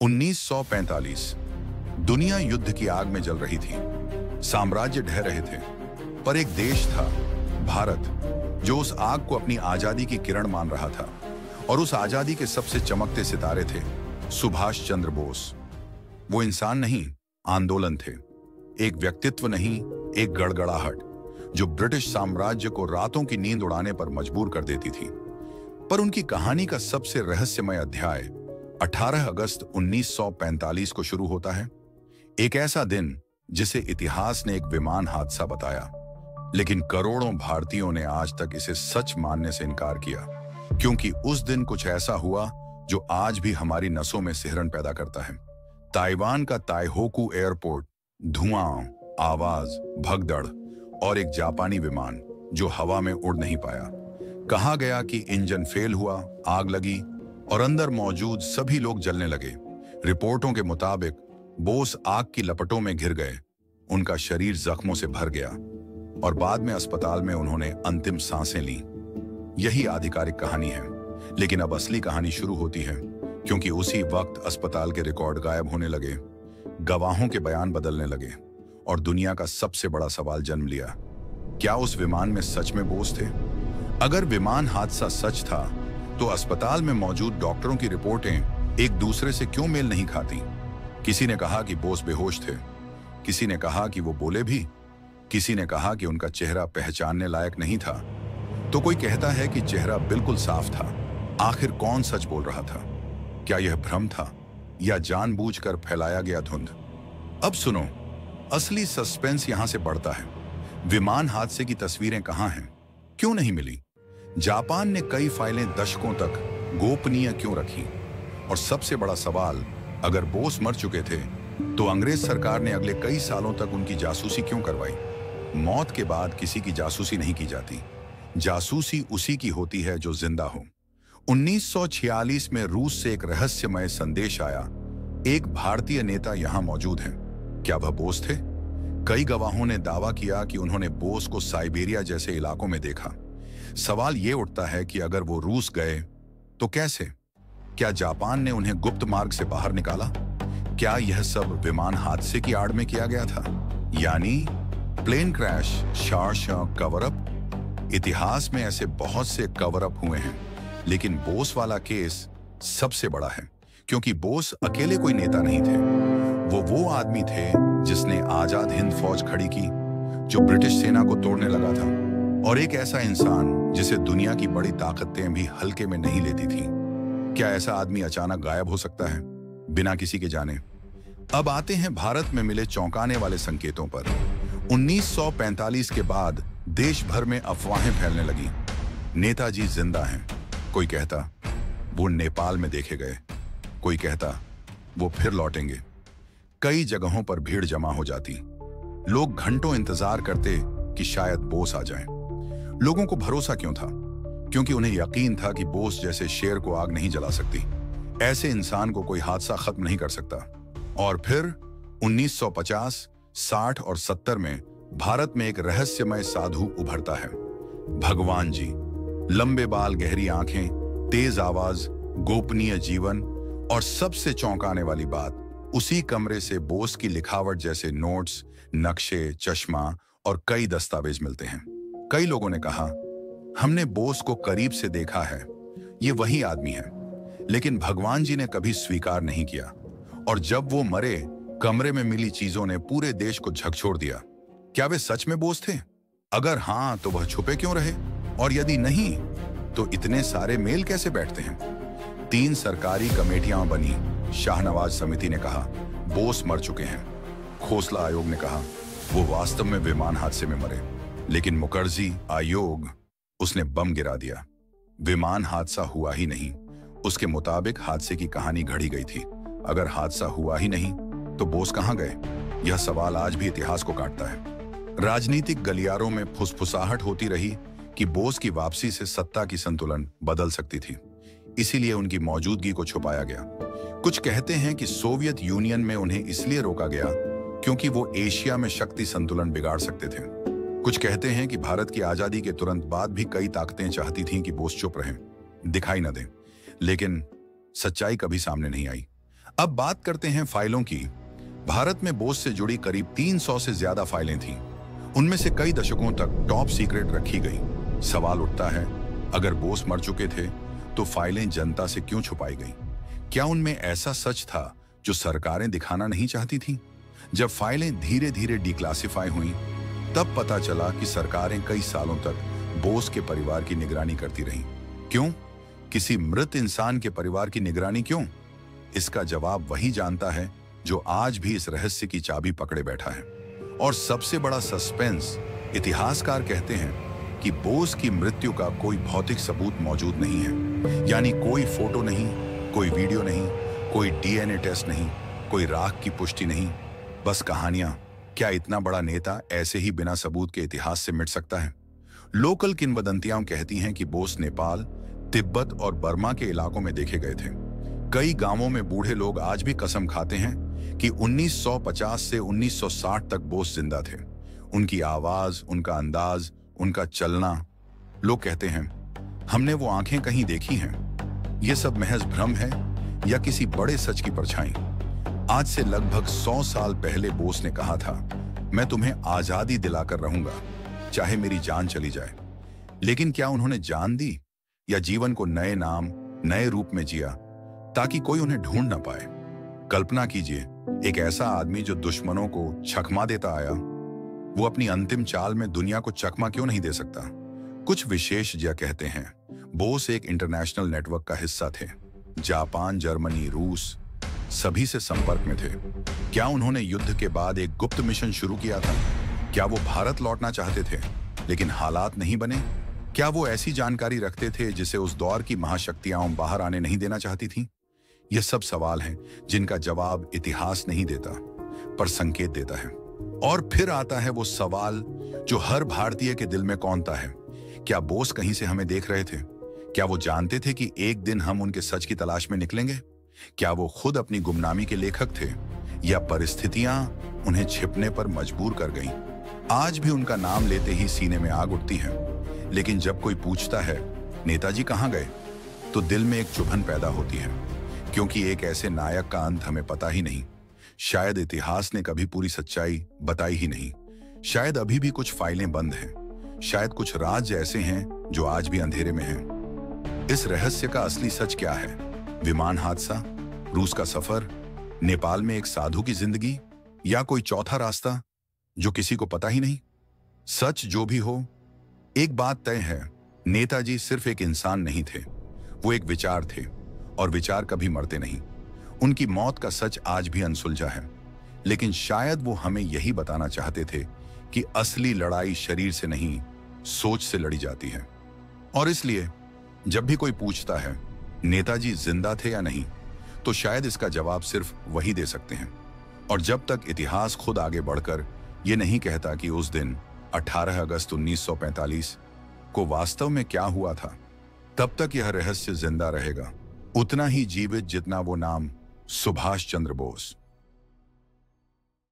1945 दुनिया युद्ध की आग में जल रही थी। साम्राज्य ढह रहे थे, पर एक देश था, भारत, जो उस आग को अपनी आजादी की किरण मान रहा था। और उस आजादी के सबसे चमकते सितारे थे सुभाष चंद्र बोस। वो इंसान नहीं, आंदोलन थे। एक व्यक्तित्व नहीं, एक गड़गड़ाहट जो ब्रिटिश साम्राज्य को रातों की नींद उड़ाने पर मजबूर कर देती थी। पर उनकी कहानी का सबसे रहस्यमय अध्याय 18 अगस्त 1945 को शुरू होता है। एक ऐसा दिन जिसे इतिहास ने एक विमान हादसा बताया, लेकिन करोड़ों भारतीयों ने आज तक इसे सच मानने से इनकार किया, क्योंकि उस दिन कुछ ऐसा हुआ जो आज भी हमारी नसों में सिहरन पैदा करता है। ताइवान का ताइहोकू एयरपोर्ट, धुआं, आवाज, भगदड़ और एक जापानी विमान जो हवा में उड़ नहीं पाया। कहा गया कि इंजन फेल हुआ, आग लगी और अंदर मौजूद सभी लोग जलने लगे। रिपोर्टों के मुताबिक बोस आग की लपटों में घिर गए, उनका शरीर जख्मों से भर गया और बाद में अस्पताल में उन्होंने अंतिम सांसें लीं। यही आधिकारिक कहानी है, लेकिन अब असली कहानी शुरू होती है, क्योंकि उसी वक्त अस्पताल के रिकॉर्ड गायब होने लगे, गवाहों के बयान बदलने लगे और दुनिया का सबसे बड़ा सवाल जन्म लिया। क्या उस विमान में सच में बोस थे? अगर विमान हादसा सच था, तो अस्पताल में मौजूद डॉक्टरों की रिपोर्टें एक दूसरे से क्यों मेल नहीं खाती? किसी ने कहा कि बोस बेहोश थे, किसी ने कहा कि वो बोले भी, किसी ने कहा कि उनका चेहरा पहचानने लायक नहीं था, तो कोई कहता है कि चेहरा बिल्कुल साफ था। आखिर कौन सच बोल रहा था? क्या यह भ्रम था या जानबूझकर फैलाया गया धुंध? अब सुनो, असली सस्पेंस यहां से बढ़ता है। विमान हादसे की तस्वीरें कहां हैं? क्यों नहीं मिली? जापान ने कई फाइलें दशकों तक गोपनीय क्यों रखी? और सबसे बड़ा सवाल, अगर बोस मर चुके थे, तो अंग्रेज सरकार ने अगले कई सालों तक उनकी जासूसी क्यों करवाई? मौत के बाद किसी की जासूसी नहीं की जाती। जासूसी उसी की होती है जो जिंदा हो। 1946 में रूस से एक रहस्यमय संदेश आया। एक भारतीय नेता यहां मौजूद है। क्या वह बोस थे? कई गवाहों ने दावा किया कि उन्होंने बोस को साइबेरिया जैसे इलाकों में देखा। सवाल यह उठता है कि अगर वो रूस गए तो कैसे? क्या जापान ने उन्हें गुप्त मार्ग से बाहर निकाला? क्या यह सब विमान हादसे की आड़ में किया गया था? यानी प्लेन क्रैश, शार्शक, कवर अप। इतिहास में ऐसे बहुत से कवर अप हुए हैं, लेकिन बोस वाला केस सबसे बड़ा है, क्योंकि बोस अकेले कोई नेता नहीं थे। वो आदमी थे जिसने आजाद हिंद फौज खड़ी की, जो ब्रिटिश सेना को तोड़ने लगा था, और एक ऐसा इंसान जिसे दुनिया की बड़ी ताकतें भी हल्के में नहीं लेती थी। क्या ऐसा आदमी अचानक गायब हो सकता है, बिना किसी के जाने? अब आते हैं भारत में मिले चौंकाने वाले संकेतों पर। 1945 के बाद देश भर में अफवाहें फैलने लगी। नेताजी जिंदा हैं, कोई कहता वो नेपाल में देखे गए, कोई कहता वो फिर लौटेंगे। कई जगहों पर भीड़ जमा हो जाती। लोग घंटों इंतजार करते कि शायद बोस आ जाएं। लोगों को भरोसा क्यों था? क्योंकि उन्हें यकीन था कि बोस जैसे शेर को आग नहीं जला सकती, ऐसे इंसान को कोई हादसा खत्म नहीं कर सकता। और फिर 1950, 60 और 70 में भारत में एक रहस्यमय साधु उभरता है, भगवान जी। लंबे बाल, गहरी आंखें, तेज आवाज, गोपनीय जीवन, और सबसे चौंकाने वाली बात, उसी कमरे से बोस की लिखावट जैसे नोट्स, नक्शे, चश्मा और कई दस्तावेज मिलते हैं। कई लोगों ने कहा, हमने बोस को करीब से देखा है, ये वही आदमी है। लेकिन भगवान जी ने कभी स्वीकार नहीं किया। और जब वो मरे, कमरे में मिली चीजों ने पूरे देश को झकझोर दिया। क्या वे सच में बोस थे? अगर हां, तो वह छुपे क्यों रहे? और यदि नहीं, तो इतने सारे मेल कैसे बैठते हैं? 3 सरकारी कमेटियां बनी। शाहनवाज समिति ने कहा बोस मर चुके हैं। खोसला आयोग ने कहा वो वास्तव में विमान हादसे में मरे। लेकिन मुखर्जी आयोग, उसने बम गिरा दिया। विमान हादसा हुआ ही नहीं। उसके मुताबिक हादसे की कहानी घड़ी गई थी। अगर हादसा हुआ ही नहीं, तो बोस कहां गए? यह सवाल आज भी इतिहास को काटता है। राजनीतिक गलियारों में फुसफुसाहट होती रही कि बोस की वापसी से सत्ता की संतुलन बदल सकती थी, इसीलिए उनकी मौजूदगी को छुपाया गया। कुछ कहते हैं कि सोवियत यूनियन में उन्हें इसलिए रोका गया क्योंकि वो एशिया में शक्ति संतुलन बिगाड़ सकते थे। कुछ कहते हैं कि भारत की आजादी के तुरंत बाद भी कई ताकतें चाहती थीं कि बोस चुप रहें, दिखाई न दें, लेकिन सच्चाई कभी सामने नहीं आई। अब बात करते हैं फाइलों की। भारत में बोस से जुड़ी करीब 300 से ज्यादा फाइलें थीं। उनमें से कई दशकों तक टॉप सीक्रेट रखी गई। सवाल उठता है, अगर बोस मर चुके थे तो फाइलें जनता से क्यों छुपाई गईं? क्या उनमें ऐसा सच था जो सरकारें दिखाना नहीं चाहती थीं? जब फाइलें धीरे धीरे डिक्लासिफाई हुईं, तब पता चला कि सरकारें कई सालों तक बोस के परिवार की निगरानी करती रहीं। क्यों? किसी मृत इंसान के परिवार की निगरानी क्यों? इसका जवाब वही जानता है जो आज भी इस रहस्य की चाबी पकड़े बैठा है। और सबसे बड़ा सस्पेंस, इतिहासकार कहते हैं कि बोस की मृत्यु का कोई भौतिक सबूत मौजूद नहीं है। यानी कोई फोटो नहीं, कोई वीडियो नहीं, कोई डीएनए टेस्ट नहीं, कोई राख की पुष्टि नहीं, बस कहानियां। क्या इतना बड़ा नेता ऐसे ही बिना सबूत के इतिहास से मिट सकता है? लोकल किंवदंतियां कहती हैं कि बोस नेपाल, तिब्बत और बर्मा के इलाकों में देखे गए थे। कई गांवों में बूढ़े लोग आज भी कसम खाते हैं कि 1950 से 1960 तक बोस जिंदा थे। उनकी आवाज, उनका अंदाज, उनका चलना। लोग कहते हैं, हमने वो आंखें कहीं देखी हैं। ये सब महज भ्रम है या किसी बड़े सच की परछाई? आज से लगभग 100 साल पहले बोस ने कहा था, मैं तुम्हें आजादी दिलाकर रहूंगा, चाहे मेरी जान चली जाए। लेकिन क्या उन्होंने जान दी या जीवन को नए नाम, नए रूप में जिया ताकि कोई उन्हें ढूंढ ना पाए? कल्पना कीजिए, एक ऐसा आदमी जो दुश्मनों को चकमा देता आया, वो अपनी अंतिम चाल में दुनिया को चकमा क्यों नहीं दे सकता? कुछ विशेषज्ञ कहते हैं बोस एक इंटरनेशनल नेटवर्क का हिस्सा थे। जापान, जर्मनी, रूस सभी से संपर्क में थे। क्या उन्होंने युद्ध के बाद एक गुप्त मिशन शुरू किया था? क्या वो भारत लौटना चाहते थे लेकिन हालात नहीं बने? क्या वो ऐसी जानकारी रखते थे जिसे उस दौर की महाशक्तियां बाहर आने नहीं देना चाहती थीं? ये सब सवाल हैं जिनका जवाब इतिहास नहीं देता, पर संकेत देता है। और फिर आता है वो सवाल जो हर भारतीय के दिल में कौंता है, क्या बोस कहीं से हमें देख रहे थे? क्या वो जानते थे कि एक दिन हम उनके सच की तलाश में निकलेंगे? क्या वो खुद अपनी गुमनामी के लेखक थे या परिस्थितियां उन्हें छिपने पर मजबूर कर गईं? आज भी उनका नाम लेते ही सीने में आग उठती है। लेकिन जब कोई पूछता है, नेताजी कहां गए, तो दिल में एक चुभन पैदा होती है, क्योंकि एक ऐसे नायक का अंत हमें पता ही नहीं। शायद इतिहास ने कभी पूरी सच्चाई बताई ही नहीं। शायद अभी भी कुछ फाइलें बंद हैं। शायद कुछ राज ऐसे हैं जो आज भी अंधेरे में हैं। इस रहस्य का असली सच क्या है? विमान हादसा, रूस का सफर, नेपाल में एक साधु की जिंदगी, या कोई चौथा रास्ता जो किसी को पता ही नहीं? सच जो भी हो, एक बात तय है, नेताजी सिर्फ एक इंसान नहीं थे, वो एक विचार थे, और विचार कभी मरते नहीं। उनकी मौत का सच आज भी अनसुलझा है, लेकिन शायद वो हमें यही बताना चाहते थे कि असली लड़ाई शरीर से नहीं, सोच से लड़ी जाती है। और इसलिए जब भी कोई पूछता है नेताजी जिंदा थे या नहीं, तो शायद इसका जवाब सिर्फ वही दे सकते हैं। और जब तक इतिहास खुद आगे बढ़कर ये नहीं कहता कि उस दिन 18 अगस्त 1945 को वास्तव में क्या हुआ था, तब तक यह रहस्य जिंदा रहेगा, उतना ही जीवित जितना वो नाम सुभाष चंद्र बोस।